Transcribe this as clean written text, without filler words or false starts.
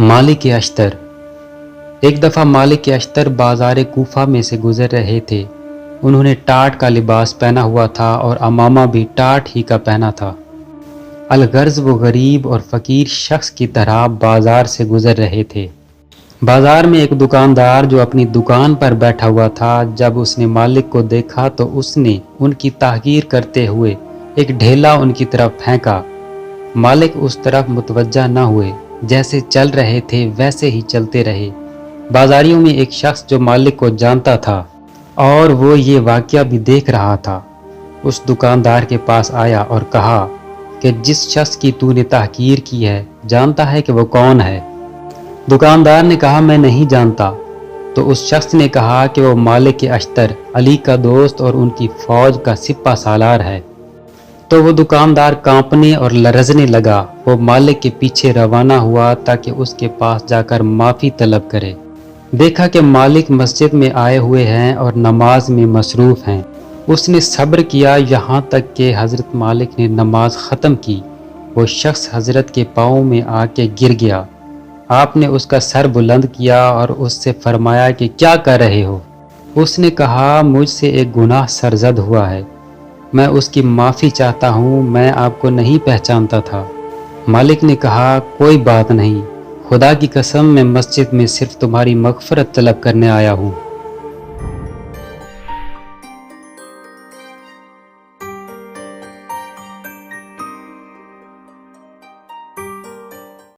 मालिक अश्तर। एक दफ़ा मालिक अश्तर बाज़ार कूफा में से गुज़र रहे थे। उन्होंने टाट का लिबास पहना हुआ था और अमामा भी टाट ही का पहना था। अलगर्ज वो गरीब और फ़कीर शख्स की तरह बाज़ार से गुज़र रहे थे। बाज़ार में एक दुकानदार जो अपनी दुकान पर बैठा हुआ था, जब उसने मालिक को देखा तो उसने उनकी ताक़ीर करते हुए एक ढेला उनकी तरफ फेंका। मालिक उस तरफ मुतवज्जा न हुए, जैसे चल रहे थे वैसे ही चलते रहे। बाजारियों में एक शख्स जो मालिक को जानता था और वो ये वाक़या भी देख रहा था, उस दुकानदार के पास आया और कहा कि जिस शख्स की तूने तहकीर की है, जानता है कि वो कौन है? दुकानदार ने कहा, मैं नहीं जानता। तो उस शख्स ने कहा कि वो मालिक अश्तर, अली का दोस्त और उनकी फ़ौज का सिपा सालार है। तो वो दुकानदार कांपने और लरजने लगा। वो मालिक के पीछे रवाना हुआ ताकि उसके पास जाकर माफ़ी तलब करे। देखा कि मालिक मस्जिद में आए हुए हैं और नमाज में मसरूफ़ हैं। उसने सब्र किया यहाँ तक कि हज़रत मालिक ने नमाज ख़त्म की। वो शख्स हज़रत के पाँव में आके गिर गया। आपने उसका सर बुलंद किया और उससे फरमाया कि क्या कर रहे हो? उसने कहा, मुझसे एक गुनाह सरजद हुआ है, मैं उसकी माफ़ी चाहता हूँ, मैं आपको नहीं पहचानता था। मालिक ने कहा, कोई बात नहीं, खुदा की कसम मैं मस्जिद में सिर्फ तुम्हारी मग़फ़िरत तलब करने आया हूँ।